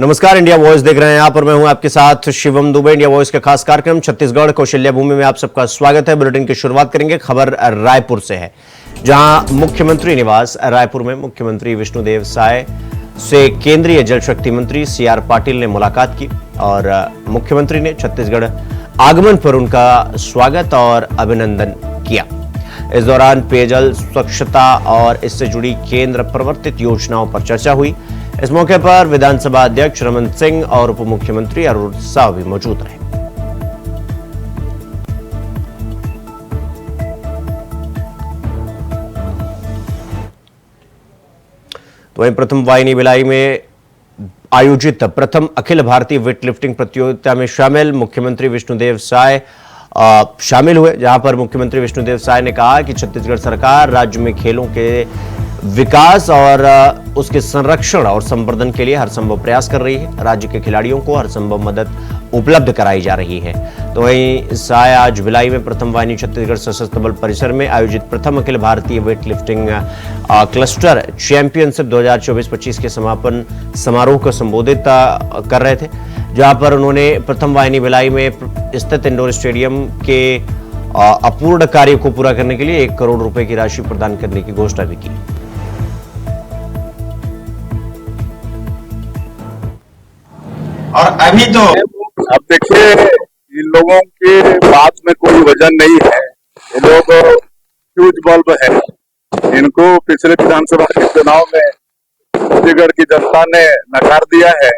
नमस्कार, India voice देख रहे हैं आप और मैं हूं आपके साथ शिवम दुबे। इंडिया वॉइस का खास कार्यक्रम छत्तीसगढ़ कौशल्या भूमि में आप सबका स्वागत है। बुलेटिन की शुरुआत करेंगे खबर रायपुर से है, जहां मुख्यमंत्री निवास रायपुर में मुख्यमंत्री विष्णुदेव साय से केंद्रीय जल शक्ति मंत्री सीआर पाटिल ने मुलाकात की और मुख्यमंत्री ने छत्तीसगढ़ आगमन पर उनका स्वागत और अभिनंदन किया। इस दौरान पेयजल, स्वच्छता और इससे जुड़ी केंद्र प्रवर्तित योजनाओं पर चर्चा हुई। इस मौके पर विधानसभा अध्यक्ष रमन सिंह और उप मुख्यमंत्री अरुण साव भी मौजूद रहे। तो वहीं प्रथम वाहिनी भिलाई में आयोजित प्रथम अखिल भारतीय वेट लिफ्टिंग प्रतियोगिता में शामिल मुख्यमंत्री विष्णुदेव साय शामिल हुए, जहां पर मुख्यमंत्री विष्णुदेव साय ने कहा कि छत्तीसगढ़ सरकार राज्य में खेलों के विकास और उसके संरक्षण और संवर्धन के लिए हर संभव प्रयास कर रही है। राज्य के खिलाड़ियों को हर संभव मदद उपलब्ध कराई जा रही है। तो वहीं साय आज भिलाई में प्रथम वाहिनी छत्तीसगढ़ सशस्त्र बल परिसर में आयोजित प्रथम Akhil Bharatiya weight lifting cluster championship 2024-25 के समापन समारोह को संबोधित कर रहे थे, जहां पर उन्होंने प्रथम वाहिनी भिलाई में स्थित इंडोर स्टेडियम के अपूर्ण कार्य को पूरा करने के लिए 1 करोड़ रुपए की राशि प्रदान करने की घोषणा भी की। और अभी तो अब देखिए, इन लोगों के बात में कोई वजन नहीं है। ये लोग फ्यूज बल्ब है। इनको पिछले विधानसभा के चुनाव में छत्तीसगढ़ की जनता ने नकार दिया है।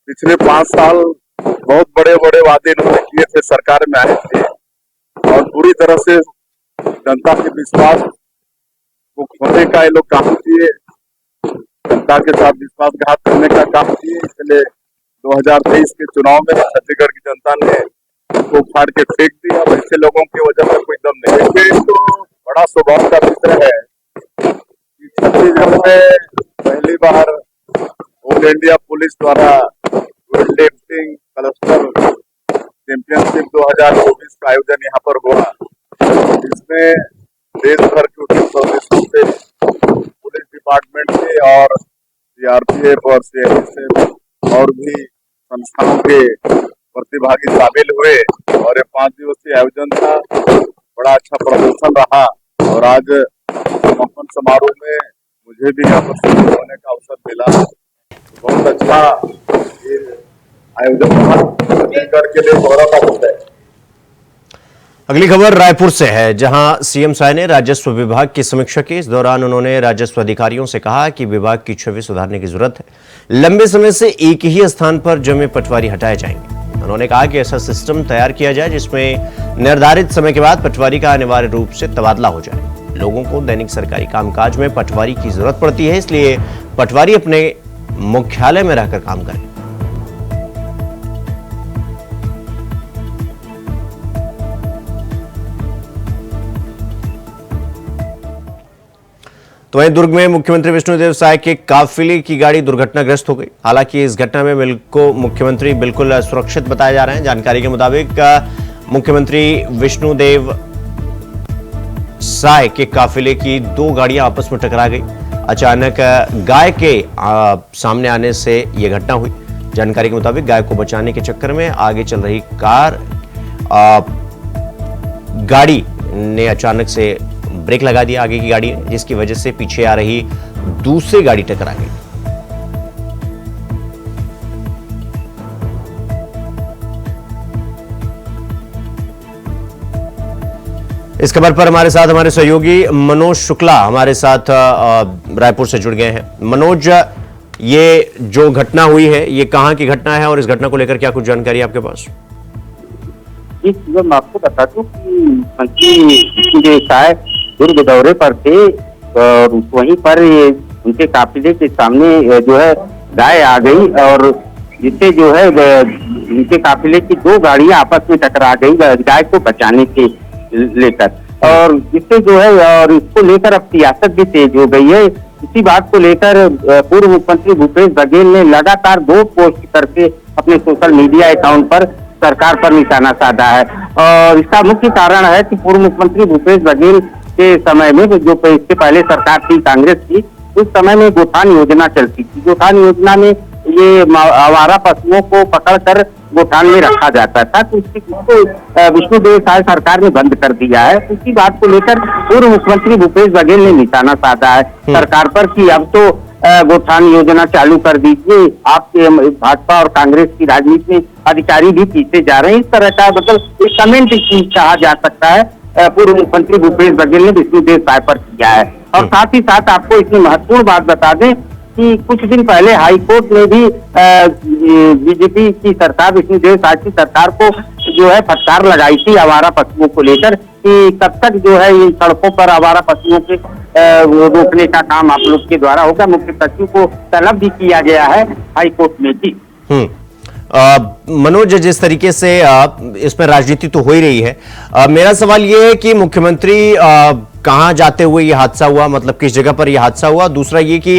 पिछले 5 साल बहुत बड़े बड़े वादे इन्होंने किए थे, सरकार में आए थे और पूरी तरह से जनता के विश्वास को खोने का ये लोग काम किए, जनता के साथ विश्वासघात करने का काम किए। इसलिए 2023 के चुनाव में छत्तीसगढ़ की जनता ने उसको फाड़ के फेंक दिया। ऐसे लोगों की वजह से कोई दम नहीं है। तो बड़ा स्वभाव का विषय है कि छत्तीसगढ़ में पहली बार ऑल इंडिया पुलिस द्वारा वेट लिफ्टिंग क्लस्टर चैंपियनशिप 2024 का आयोजन यहाँ पर हुआ। इसमें देश भर के उच्च प्रदेशों से पुलिस डिपार्टमेंट के और सीआरपीएफ और सीआईएसएफ और भी संस्थाओं के प्रतिभागी शामिल हुए और ये 5 दिवसीय आयोजन था। बड़ा अच्छा प्रदर्शन रहा और आज समापन समारोह में मुझे भी यहाँ पर शामिल होने का अवसर मिला। बहुत अच्छा ये आयोजन रहा, छत्तीसगढ़ के लिए गौरव का विषय है। अगली खबर रायपुर से है, जहां सीएम साय ने राजस्व विभाग की समीक्षा की। इस दौरान उन्होंने राजस्व अधिकारियों से कहा कि विभाग की छवि सुधारने की जरूरत है। लंबे समय से एक ही स्थान पर जमे पटवारी हटाए जाएंगे। उन्होंने कहा कि ऐसा सिस्टम तैयार किया जाए जिसमें निर्धारित समय के बाद पटवारी का अनिवार्य रूप से तबादला हो जाए। लोगों को दैनिक सरकारी कामकाज में पटवारी की जरूरत पड़ती है, इसलिए पटवारी अपने मुख्यालय में रहकर काम करें। तो वहीं दुर्ग में मुख्यमंत्री विष्णुदेव साय के काफिले की गाड़ी दुर्घटनाग्रस्त हो गई। हालांकि इस घटना में मुख्यमंत्री बिल्कुल सुरक्षित बताए जा रहे हैं। जानकारी के मुताबिक मुख्यमंत्री विष्णुदेव साय के काफिले की 2 गाड़ियां आपस में टकरा गई। अचानक गाय के सामने आने से यह घटना हुई। जानकारी के मुताबिक गाय को बचाने के चक्कर में आगे चल रही गाड़ी ने अचानक से ब्रेक लगा दिया आगे की गाड़ी ने, जिसकी वजह से पीछे आ रही दूसरी गाड़ी टकरा गई। इस खबर पर हमारे साथ हमारे सहयोगी मनोज शुक्ला हमारे साथ रायपुर से जुड़ गए हैं। मनोज, ये जो घटना हुई है ये कहां की घटना है और इस घटना को लेकर क्या कुछ जानकारी आपके पास? जी, मैं आपको बता दूं कि मंत्री विष्णुदेव साय दुर्ग दौरे पर थे और वहीं पर उनके काफिले के सामने जो है गाय आ गई और जिससे जो है उनके काफिले की 2 गाड़ियां आपस में टकरा गई गाय को बचाने के लेकर, और जिससे जो है और इसको लेकर अब सियासत भी तेज हो गई है। इसी बात को लेकर पूर्व मुख्यमंत्री भूपेश बघेल ने लगातार 2 पोस्ट करके अपने सोशल मीडिया अकाउंट पर सरकार पर निशाना साधा है। और इसका मुख्य कारण है कि पूर्व मुख्यमंत्री भूपेश बघेल के समय में, जो इससे पहले सरकार थी कांग्रेस की, उस समय में गोथान योजना चलती थी। गोथान योजना में ये आवारा पशुओं को पकड़कर गोठान में रखा जाता था, तो इसको विष्णुदेव साय सरकार ने बंद कर दिया है। उसी बात को लेकर पूर्व मुख्यमंत्री भूपेश बघेल ने निशाना साधा है सरकार पर कि अब तो गोठान योजना चालू कर दीजिए। आपके भाजपा और कांग्रेस की राजनीति में अधिकारी भी पीछे जा रहे हैं। इस तरह का मतलब एक कमेंट कहा जा सकता है पूर्व मुख्यमंत्री भूपेश बघेल ने विष्णुदेव साय पर किया है। और साथ ही साथ आपको इसमें महत्वपूर्ण बात बता दें कि कुछ दिन पहले हाई कोर्ट ने भी बीजेपी की सरकार, विष्णुदेव साय की सरकार को जो है फटकार लगाई थी आवारा पशुओं को लेकर कि कब तक जो है इन सड़कों पर आवारा पशुओं के रोकने का काम आप लोग के द्वारा होगा। मुख्य सचिव को तलब भी किया गया है हाई कोर्ट में भी। मनोज, जिस तरीके से इसमें राजनीति तो हो ही रही है, मेरा सवाल यह है कि मुख्यमंत्री कहां जाते हुए ये हादसा हुआ, मतलब किस जगह पर यह हादसा हुआ। दूसरा ये कि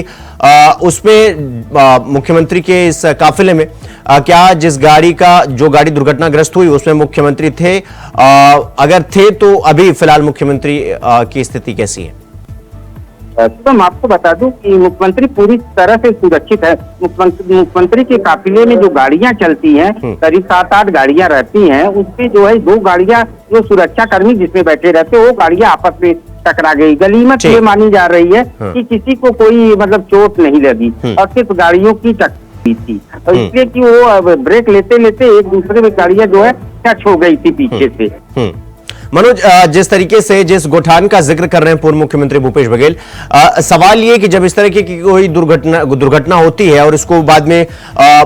उसमें मुख्यमंत्री के इस काफिले में क्या जिस गाड़ी का जो गाड़ी दुर्घटनाग्रस्त हुई उसमें मुख्यमंत्री थे, अगर थे तो अभी फिलहाल मुख्यमंत्री की स्थिति कैसी है? तो मैं आपको बता दूं कि मुख्यमंत्री पूरी तरह से सुरक्षित है। मुख्यमंत्री के काफिले में जो गाड़ियां चलती हैं, करीब 7-8 गाड़ियां रहती हैं, उसपे जो है 2 गाड़ियां जो सुरक्षा कर्मी जिसमें बैठे रहते हैं वो गाड़ियां आपस में टकरा गई। गनीमत ये मानी जा रही है कि किसी को कोई मतलब चोट नहीं लगी और सिर्फ गाड़ियों की टक्कर थी, और इसलिए कि वो ब्रेक लेते लेते एक दूसरे में गाड़ियां जो है टच हो गई थी पीछे से। मनोज, जिस तरीके से जिस गोठान का जिक्र कर रहे हैं पूर्व मुख्यमंत्री भूपेश बघेल, सवाल ये कि जब इस तरह की कोई दुर्घटना होती है और इसको बाद में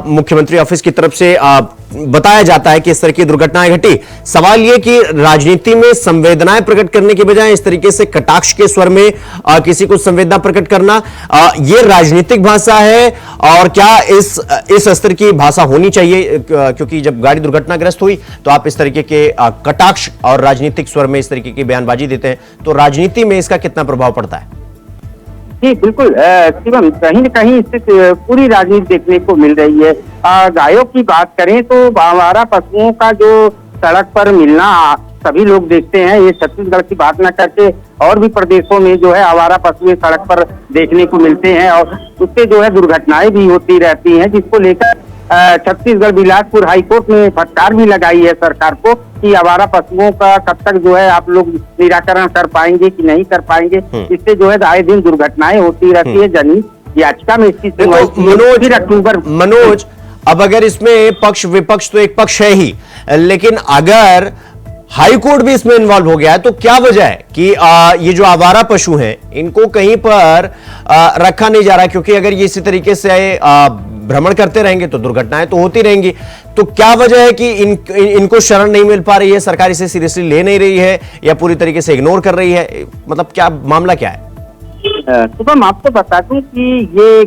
मुख्यमंत्री ऑफिस की तरफ से बताया जाता है कि इस तरह की दुर्घटनाएं घटी, सवाल ये कि राजनीति में संवेदनाएं प्रकट करने के बजाय इस तरीके से कटाक्ष के स्वर में किसी को संवेदना प्रकट करना, ये राजनीतिक भाषा है और क्या इस स्तर की भाषा होनी चाहिए? क्योंकि जब गाड़ी दुर्घटनाग्रस्त हुई तो आप इस तरीके के कटाक्ष और राजनीतिक स्वर में इस तरीके की बयानबाजी देते हैं, तो राजनीति में इसका कितना प्रभाव पड़ता है? जी बिल्कुल शिवम, कहीं न कहीं इससे पूरी राजनीति देखने को मिल रही है। गायों की बात करें तो आवारा पशुओं का जो सड़क पर मिलना सभी लोग देखते हैं। ये छत्तीसगढ़ की बात न करके और भी प्रदेशों में जो है आवारा पशु सड़क पर देखने को मिलते हैं और उससे जो है दुर्घटनाएं भी होती रहती हैं, जिसको लेकर छत्तीसगढ़ बिलासपुर हाईकोर्ट ने फटकार भी लगाई है सरकार को कि आवारा पशुओं का कब तक जो है आप लोग निराकरण कर पाएंगे कि नहीं कर पाएंगे। इससे जो है आए दिन दुर्घटनाएं होती रहती है। जनहित याचिका में इसकी मनोज, अब अगर इसमें पक्ष विपक्ष तो एक पक्ष है ही, लेकिन अगर हाई कोर्ट भी इसमें इन्वॉल्व हो गया है तो क्या वजह है कि ये जो आवारा पशु हैं इनको कहीं पर रखा नहीं जा रहा? क्योंकि अगर ये इसी तरीके से भ्रमण करते रहेंगे तो दुर्घटनाएं तो होती रहेंगी, तो क्या वजह है कि इनको शरण नहीं मिल पा रही है, सरकार इसे सीरियसली ले नहीं रही है या पूरी तरीके से इग्नोर कर रही है? मतलब क्या मामला क्या है? तो मैं आपको बता दूं कि ये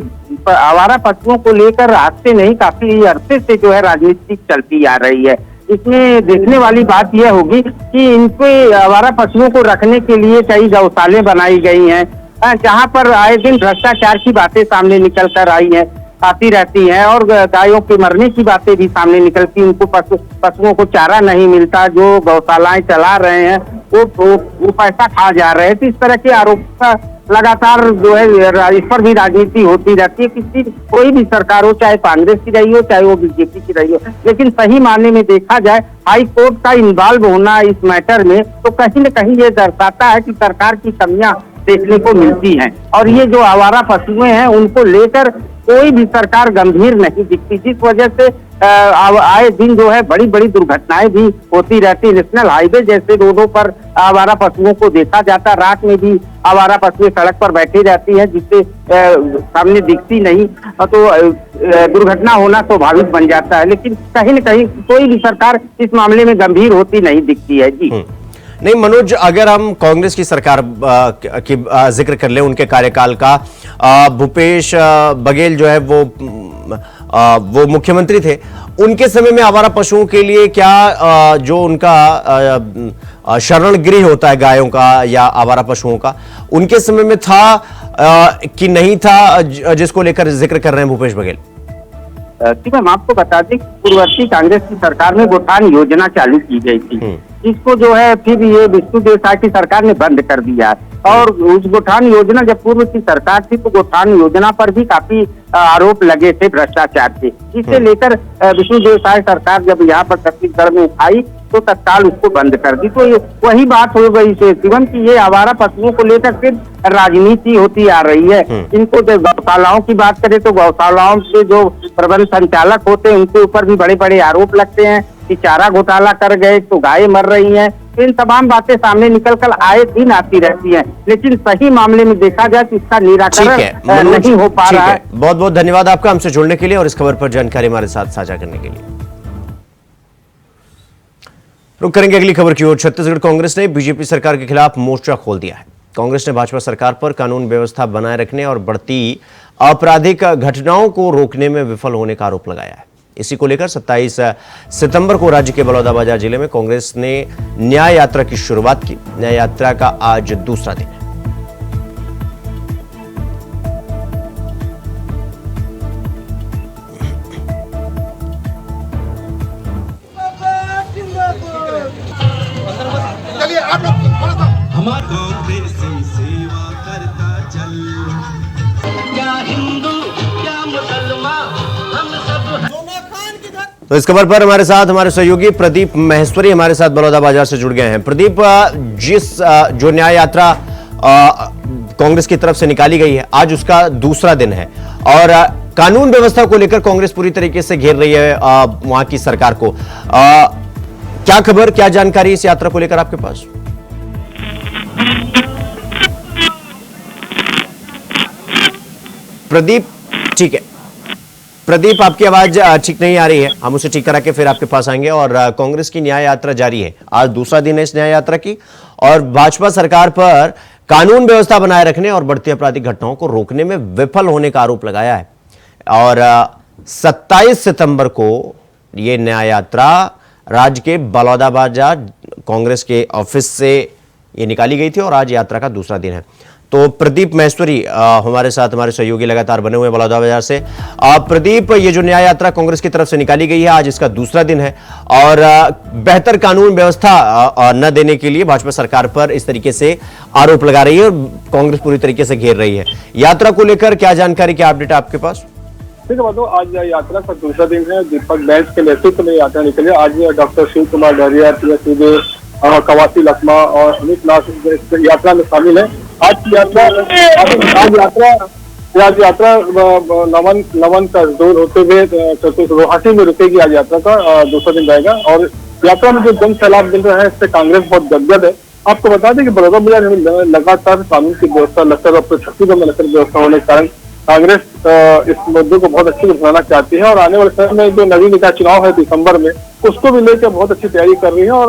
आवारा पशुओं को लेकर आज से नहीं काफी अरसे से जो है राजनीति चलती आ रही है। इसमें देखने वाली बात यह होगी कि इनके आवारा पशुओं को रखने के लिए कई गौशाले बनाई गई हैं, जहां पर आए दिन भ्रष्टाचार की बातें सामने निकल कर आई हैं, आती रहती हैं और गायों के मरने की बातें भी सामने निकलती। उनको पशुओं को चारा नहीं मिलता, जो गौशालाएं चला रहे हैं वो पैसा खा जा रहे हैं। तो इस तरह के आरोप लगातार जो है इस पर भी राजनीति होती रहती है। किसी कोई भी सरकार हो, चाहे कांग्रेस की रही हो चाहे वो बीजेपी की रही हो, लेकिन सही मायने में देखा जाए हाई कोर्ट का इन्वॉल्व होना इस मैटर में तो कहीं न कहीं ये दर्शाता है कि सरकार की कमियां देखने को मिलती हैं और ये जो आवारा पशुएं हैं उनको लेकर कोई भी सरकार गंभीर नहीं दिखती, जिस वजह से आए दिन जो है बड़ी बड़ी दुर्घटनाएं भी होती रहती। नेशनल हाईवे जैसे रोडों पर आवारा पशुओं को देखा जाता, रात में भी आवारा पशुएं सड़क पर बैठी रहती है जिससे सामने दिखती नहीं, तो दुर्घटना होना स्वाभाविक बन जाता है। लेकिन कहीं न कहीं कोई भी सरकार इस मामले में गंभीर होती नहीं दिखती है। जी नहीं मनोज, अगर हम कांग्रेस की सरकार की जिक्र कर ले, उनके कार्यकाल का, भूपेश बघेल जो है वो मुख्यमंत्री थे, उनके समय में आवारा पशुओं के लिए क्या जो उनका शरण गृह होता है गायों का या आवारा पशुओं का, उनके समय में था कि नहीं था, जिसको लेकर जिक्र कर रहे हैं भूपेश बघेल? हम आपको बता दें पूर्ववर्ती कांग्रेस की सरकार में गोठान योजना चालू की गई थी, जिसको जो है फिर ये विष्णुदेव साय की सरकार ने बंद कर दिया। और उस गोठान योजना जब पूर्व की सरकार थी तो गोठान योजना पर भी काफी आरोप लगे थे भ्रष्टाचार के, जिसे लेकर विष्णुदेव साय सरकार जब यहाँ पर छत्तीसगढ़ में आई तो तत्काल उसको बंद कर दी। तो ये वही बात हो गई से शिवम की ये आवारा पशुओं को लेकर सिर्फ राजनीति होती आ रही है। इनको जो गौशालाओं की बात करें तो गौशालाओं के जो प्रबंध संचालक होते हैं उनके ऊपर भी बड़े बड़े आरोप लगते हैं कि चारा घोटाला कर गए तो गायें मर रही हैं। इन तमाम बातें सामने निकल कर आए दिन आती रहती हैं, लेकिन सही मामले में देखा जाए तो इसका निराकरण नहीं हो पा रहा है। बहुत बहुत धन्यवाद आपका हमसे जुड़ने के लिए और इस खबर पर जानकारी हमारे साथ साझा करने के लिए। रुक करेंगे अगली खबर की ओर। छत्तीसगढ़ कांग्रेस ने बीजेपी सरकार के खिलाफ मोर्चा खोल दिया है। कांग्रेस ने भाजपा सरकार पर कानून व्यवस्था बनाए रखने और बढ़ती आपराधिक घटनाओं को रोकने में विफल होने का आरोप लगाया है। इसी को लेकर 27 सितंबर को राज्य के बलौदाबाजार जिले में कांग्रेस ने न्याय यात्रा की शुरुआत की। न्याय यात्रा का आज दूसरा दिन है। सेवा करता चल, क्या हिंदू क्या मुसलमान हम सब। तो इस खबर पर हमारे साथ हमारे सहयोगी प्रदीप महेश्वरी हमारे साथ बलौदाबाजार से जुड़ गए हैं। प्रदीप, जो न्याय यात्रा कांग्रेस की तरफ से निकाली गई है, आज उसका दूसरा दिन है और कानून व्यवस्था को लेकर कांग्रेस पूरी तरीके से घेर रही है वहां की सरकार को। क्या खबर, क्या जानकारी इस यात्रा को लेकर आपके पास? प्रदीप, ठीक है प्रदीप, आपकी आवाज ठीक नहीं आ रही है, हम उसे ठीक करा के फिर आपके पास आएंगे। और कांग्रेस की न्याय यात्रा जारी है, आज दूसरा दिन है इस न्याय यात्रा की और भाजपा सरकार पर कानून व्यवस्था बनाए रखने और बढ़ती आपराधिक घटनाओं को रोकने में विफल होने का आरोप लगाया है। और 27 सितंबर को यह न्याय यात्रा राज्य के बलौदाबाजार कांग्रेस के ऑफिस से ये निकाली गई थी और आज यात्रा का दूसरा दिन है। तो प्रदीप महेश्वरी हमारे साथ हमारे सहयोगी लगातार बने हुए हैं बलौदाबाजार से। प्रदीप, ये जो न्याय यात्रा कांग्रेस की तरफ से निकाली गई है, आज इसका दूसरा दिन है और बेहतर कानून व्यवस्था न देने के लिए भाजपा सरकार पर इस तरीके से आरोप लगा रही है और कांग्रेस पूरी तरीके से घेर रही है। यात्रा को लेकर क्या जानकारी, क्या अपडेट आपके पास? ठीक है, आज यात्रा का दूसरा दिन है। दीपक बैच के नेतृत्व में यात्रा निकली। आज डॉक्टर शिव कुमार डहरिया, कवासी लखमा और अमित नाथ यात्रा में शामिल है। आज की यात्रा नवन का जोर होते हुए गुवाहाटी में रुकेगी। आज यात्रा का दूसरा दिन रहेगा और यात्रा में जो जन सैलाब मिल रहा है इससे कांग्रेस बहुत गदगद है। आपको बता दें कि बलौदाबाजार में लगातार कानून की व्यवस्था छत्तीसगढ़ में लश्कर व्यवस्था होने के कारण कांग्रेस इस मुद्दे को बहुत अच्छे से बनाना चाहती है और आने वाले समय में जो नवीन निकाय चुनाव है दिसंबर में, उसको भी लेकर बहुत अच्छी तैयारी कर रही है और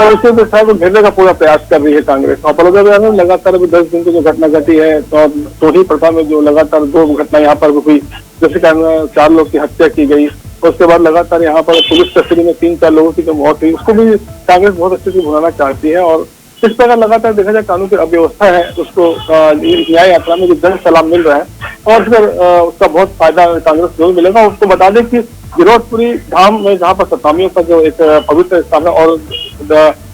उसे व्यवस्था को घेरने का पूरा प्रयास कर रही है कांग्रेस। और बलौदाबाजार में लगातार अभी 10 दिन की जो घटना घटी है तो सोही प्रथा में जो लगातार 2 घटना यहाँ पर हुई, जिसके कारण 4 लोग की हत्या की गई। उसके बाद लगातार यहाँ पर पुलिस कस्टडी में 3-4 लोगों की जो मौत हुई, उसको भी कांग्रेस बहुत अच्छे से भुनाना चाहती है। और इस प्रकार लगातार देखा जाए कानून की अव्यवस्था है उसको न्याय यात्रा में जो जन सलाम मिल रहा है और फिर उसका बहुत फायदा कांग्रेस को मिलेगा। उसको बता दें कि गिरौदपुरी धाम में जहाँ पर सतामियों का जो एक पवित्र स्थान है और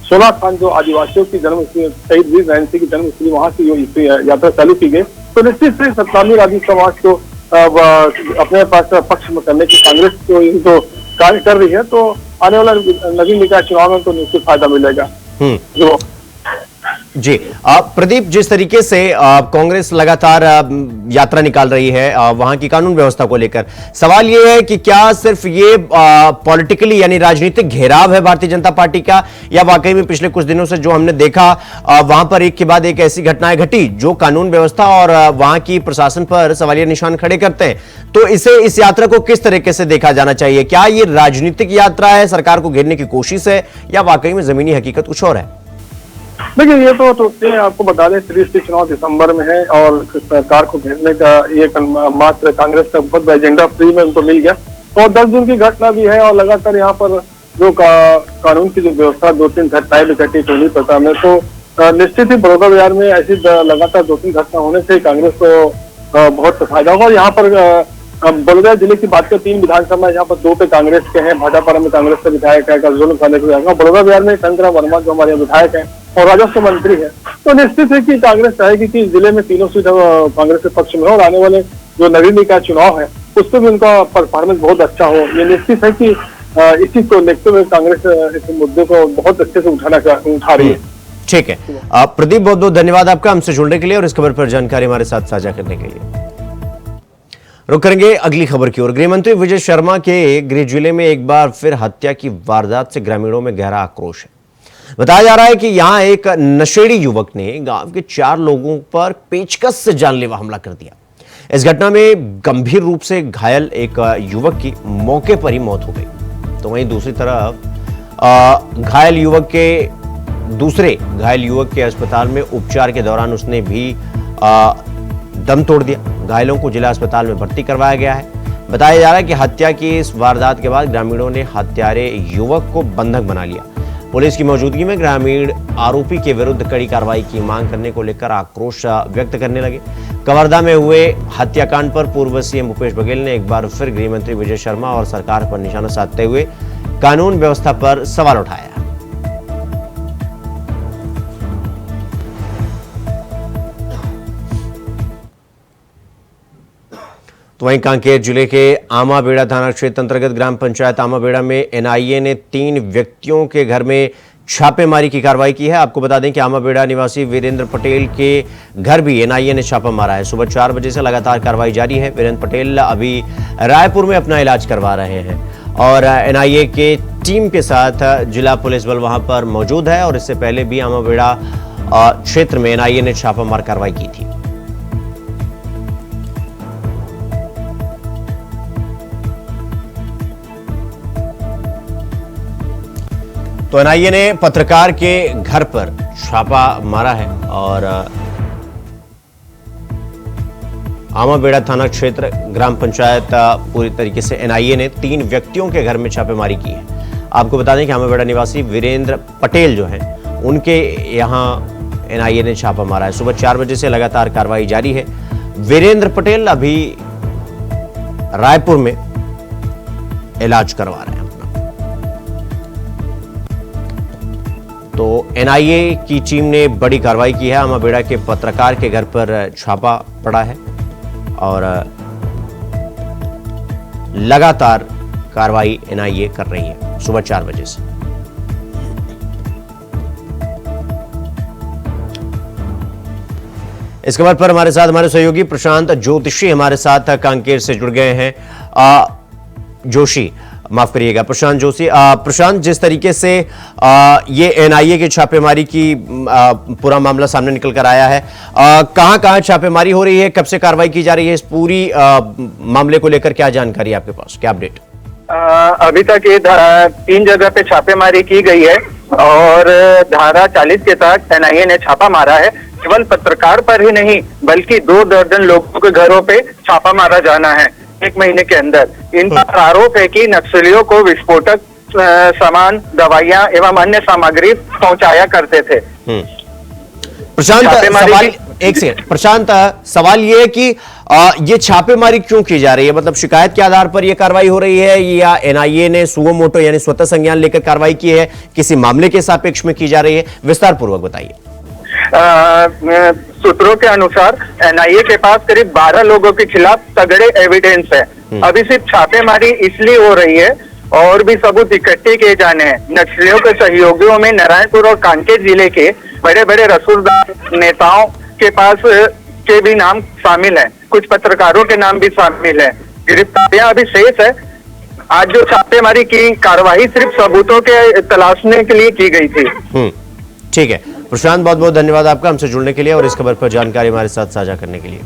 16 खान जो आदिवासियों की जन्मस्थली, शहीद वीर नारायण सिंह की जन्मस्थली, वहाँ की जो यात्रा चालू की गई, तो निश्चित से सतामी आदि समाज को अपने पास पक्ष में करने की कांग्रेस जो कार्य कर रही है, तो आने वाला नवीन निकाय चुनाव में तो निश्चित फायदा मिलेगा। जो जी प्रदीप, जिस तरीके से कांग्रेस लगातार यात्रा निकाल रही है वहां की कानून व्यवस्था को लेकर, सवाल यह है कि क्या सिर्फ ये पॉलिटिकली यानी राजनीतिक घेराव है भारतीय जनता पार्टी का, या वाकई में पिछले कुछ दिनों से जो हमने देखा वहां पर एक के बाद एक ऐसी घटनाएं घटी जो कानून व्यवस्था और वहां की प्रशासन पर सवालिया निशान खड़े करते हैं? तो इस यात्रा को किस तरीके से देखा जाना चाहिए? क्या ये राजनीतिक यात्रा है, सरकार को घेरने की कोशिश है, या वाकई में जमीनी हकीकत कुछ और है? देखिए, ये तो आपको बता दें त्रिस्तरीय चुनाव दिसंबर में है और सरकार को घेरने का ये मात्र कांग्रेस का बहुत एजेंडा फ्री में उनको मिल गया और 10 दिन की घटना भी है और लगातार यहाँ पर जो कानून की जो व्यवस्था 2-3 घटनाएं भी घटी तो नहीं पता में, तो निश्चित ही बलौदाबाजार में ऐसी लगातार 2-3 घटना होने से कांग्रेस को बहुत फायदा होगा। यहाँ पर बलौदाबाजार जिले की बात करें 3 विधानसभा यहाँ पर 2 पे कांग्रेस के हैं। भाटापारा में कांग्रेस का विधायक है, बलौदाबाजार में शंकरा वर्मा जो हमारे विधायक है और राजस्व मंत्री है, तो निश्चित है कि कांग्रेस चाहेगी कि इस जिले में तीनों सीट कांग्रेस के पक्ष में हो और आने वाले जो नगरीय निकाय चुनाव है उसमें भी उनका परफॉर्मेंस बहुत अच्छा हो। ये निश्चित है कि इस चीज को देखते हुए कांग्रेस इस मुद्दे को बहुत अच्छे से उठा रही है। ठीक है, प्रदीप, बहुत बहुत धन्यवाद आपका हमसे जुड़ने के लिए और इस खबर पर जानकारी हमारे साथ साझा करने के लिए। रुक करेंगे अगली खबर की ओर। गृह मंत्री विजय शर्मा के गृह जिले में एक बार फिर हत्या की वारदात से ग्रामीणों में गहरा आक्रोश है। बताया जा रहा है कि यहां एक नशेड़ी युवक ने गांव के 4 लोगों पर पेचकस से जानलेवा हमला कर दिया। इस घटना में गंभीर रूप से घायल एक युवक की मौके पर ही मौत हो गई। तो वहीं दूसरी तरफ दूसरे घायल युवक के अस्पताल में उपचार के दौरान उसने भी दम तोड़ दिया। घायलों को जिला अस्पताल में भर्ती करवाया गया है। बताया जा रहा है कि हत्या की इस वारदात के बाद ग्रामीणों ने हत्यारे युवक को बंधक बना लिया। पुलिस की मौजूदगी में ग्रामीण आरोपी के विरुद्ध कड़ी कार्रवाई की मांग करने को लेकर आक्रोश व्यक्त करने लगे। कवर्धा में हुए हत्याकांड पर पूर्व सीएम भूपेश बघेल ने एक बार फिर गृह मंत्री विजय शर्मा और सरकार पर निशाना साधते हुए कानून व्यवस्था पर सवाल उठाया। तो वहीं कांकेर जिले के आमाबेड़ा थाना क्षेत्र अंतर्गत ग्राम पंचायत आमाबेड़ा में एनआईए ने 3 व्यक्तियों के घर में छापेमारी की कार्रवाई की है। आपको बता दें कि आमाबेड़ा निवासी वीरेंद्र पटेल के घर भी एनआईए ने छापा मारा है। सुबह 4 बजे से लगातार कार्रवाई जारी है। वीरेंद्र पटेल अभी रायपुर में अपना इलाज करवा रहे हैं और एनआईए के टीम के साथ जिला पुलिस बल वहां पर मौजूद है और इससे पहले भी आमाबेड़ा क्षेत्र में एनआईए ने छापामार कार्रवाई की थी। तो एनआईए ने पत्रकार के घर पर छापा मारा है और आमाबेड़ा थाना क्षेत्र ग्राम पंचायत पूरी तरीके से एनआईए ने 3 व्यक्तियों के घर में छापेमारी की है। आपको बता दें कि आमाबेड़ा निवासी वीरेंद्र पटेल जो हैं उनके यहां एनआईए ने छापा मारा है। सुबह 4 बजे से लगातार कार्रवाई जारी है। वीरेंद्र पटेल अभी रायपुर में इलाज करवा रहे हैं। तो एनआईए की टीम ने बड़ी कार्रवाई की है। आमाबेड़ा के पत्रकार के घर पर छापा पड़ा है और लगातार कार्रवाई एनआईए कर रही है सुबह 4 बजे से। इस खबर पर हमारे साथ हमारे सहयोगी प्रशांत ज्योतिषी हमारे साथ कांकेर से जुड़ गए हैं। माफ करिएगा, प्रशांत जोशी। प्रशांत, जिस तरीके से ये एनआईए की छापेमारी की पूरा मामला सामने निकल कर आया है, कहां छापेमारी हो रही है, कब से कार्रवाई की जा रही है, इस पूरी मामले को लेकर क्या जानकारी है आपके पास, क्या अपडेट? अभी तक ये 3 जगह पे छापेमारी की गई है और धारा 40 के तहत एनआईए ने छापा मारा है। केवल पत्रकार पर ही नहीं बल्कि 2 दर्जन लोगों के घरों पे छापा मारा जाना है 1 महीने के अंदर। इन पर आरोप है कि नक्सलियों को विस्फोटक सामान, दवाइयां एवं अन्य सामग्री पहुंचाया करते थे। प्रशांत, सवाल ये है कि ये छापेमारी क्यों की जा रही है? मतलब शिकायत के आधार पर ये कार्रवाई हो रही है या एनआईए ने सुओ मोटो यानी स्वतः संज्ञान लेकर कार्रवाई की है, किसी मामले के सापेक्ष में की जा रही है? विस्तार पूर्वक बताइए। सूत्रों के अनुसार एनआईए के पास करीब 12 लोगों के खिलाफ तगड़े एविडेंस है। अभी सिर्फ छापेमारी इसलिए हो रही है और भी सबूत इकट्ठे किए जाने हैं। नक्सलियों के सहयोगियों में नारायणपुर और कांकेर जिले के बड़े बड़े रसूलदार नेताओं के पास के भी नाम शामिल हैं। कुछ पत्रकारों के नाम भी शामिल हैं। गिरफ्तारियां अभी शेष है। आज जो छापेमारी की कार्रवाई सिर्फ सबूतों के तलाशने के लिए की गई थी। ठीक है प्रशांत, बहुत बहुत धन्यवाद आपका हमसे जुड़ने के लिए और इस खबर पर जानकारी हमारे साथ साझा करने के लिए।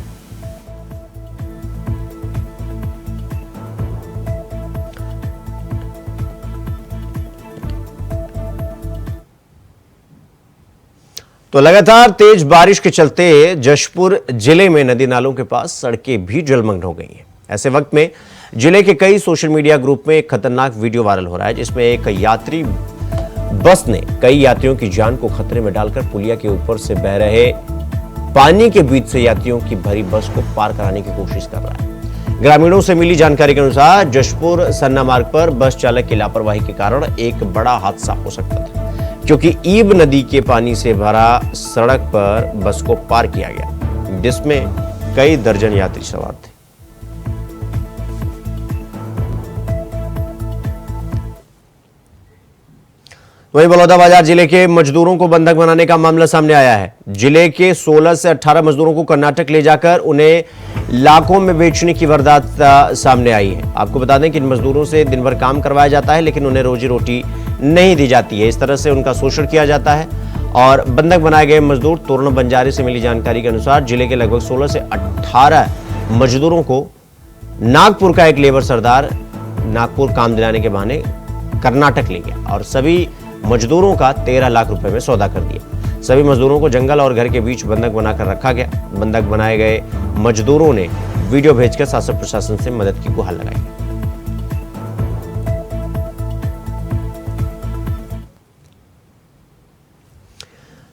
तो लगातार तेज बारिश के चलते जशपुर जिले में नदी नालों के पास सड़कें भी जलमग्न हो गई हैं। ऐसे वक्त में जिले के कई सोशल मीडिया ग्रुप में एक खतरनाक वीडियो वायरल हो रहा है जिसमें एक यात्री बस ने कई यात्रियों की जान को खतरे में डालकर पुलिया के ऊपर से बह रहे पानी के बीच से यात्रियों की भरी बस को पार कराने की कोशिश कर रहा है। ग्रामीणों से मिली जानकारी के अनुसार जशपुर सन्ना मार्ग पर बस चालक की लापरवाही के कारण एक बड़ा हादसा हो सकता था। क्योंकि ईब नदी के पानी से भरा सड़क पर बस को पार किया गया, जिसमें कई दर्जन यात्री सवार थे। वहीं बलौदाबाजार जिले के मजदूरों को बंधक बनाने का मामला सामने आया है। जिले के 16 से 18 मजदूरों को कर्नाटक ले जाकर उन्हें लाखों में बेचने की वारदात सामने आई है। आपको बता दें कि इन मजदूरों से दिन भर काम करवाया जाता है, लेकिन उन्हें रोजी रोटी नहीं दी जाती है। इस तरह से उनका शोषण किया जाता है और बंधक बनाए गए मजदूर तोरण बंजारे से मिली जानकारी के अनुसार जिले के लगभग 16 से 18 मजदूरों को नागपुर का एक लेबर सरदार नागपुर काम दिलाने के बहाने कर्नाटक ले गया और सभी मजदूरों का 13 लाख रुपए में सौदा कर दिया। सभी मजदूरों को जंगल और घर के बीच बंधक बनाकर रखा गया। बंधक बनाए गए मजदूरों ने वीडियो भेजकर शासन प्रशासन से मदद की गुहार लगाई।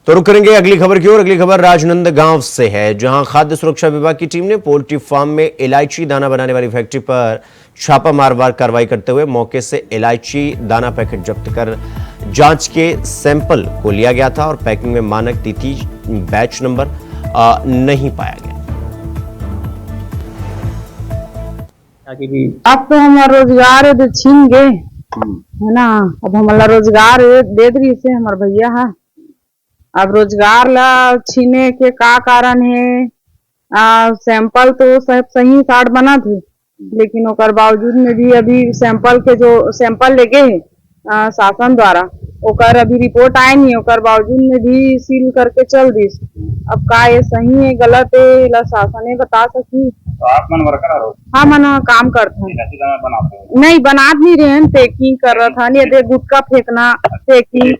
तो रुक करेंगे अगली खबर की ओर। अगली खबर राजनंदगांव से है, जहां खाद्य सुरक्षा विभाग की टीम ने पोल्ट्री फार्म में इलायची दाना बनाने वाली फैक्ट्री पर छापा मार कार्रवाई करते हुए मौके से इलायची दाना पैकेट जब्त कर जांच के सैंपल को लिया गया था और पैकिंग में मानक तिथि बैच नंबर नहीं पाया गया। अब तो हमारा रोजगार छीन गए है ना। अब हमारा रोजगार दे दी से हमारे भैया है। अब रोजगार ला छीने के का कारण है? सैंपल तो सब सही साठ बना थे, लेकिन ओकर बावजूद में भी अभी सैंपल के जो सैंपल लेके है शासन द्वारा, ओकर अभी रिपोर्ट आए नहीं, ओकर बावजूद में भी सील करके चल दी। अब का ये सही है गलत है ला शासन बता सकी। तो आप मन वर्कर हो? हाँ, मन काम करता है। नहीं बनात नहीं रहे, पैकिंग कर रहा था। नहीं गुटखा फेंकना, पैकिंग।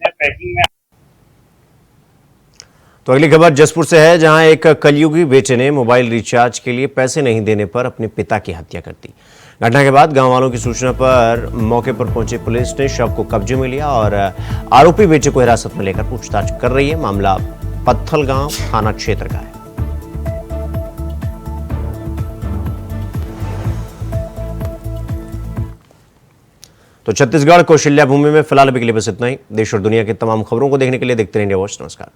तो अगली खबर जसपुर से है, जहां एक कलयुगी बेटे ने मोबाइल रिचार्ज के लिए पैसे नहीं देने पर अपने पिता की हत्या कर दी। घटना के बाद गांव वालों की सूचना पर मौके पर पहुंची पुलिस ने शव को कब्जे में लिया और आरोपी बेटे को हिरासत में लेकर पूछताछ कर रही है। मामला पत्थलगांव थाना क्षेत्र का है। तो छत्तीसगढ़ कौशल्या भूमि में फिलहाल अभी के लिए बस इतना ही। देश और दुनिया की तमाम खबरों को देखने के लिए देखते रहिए इंडिया वॉच। नमस्कार।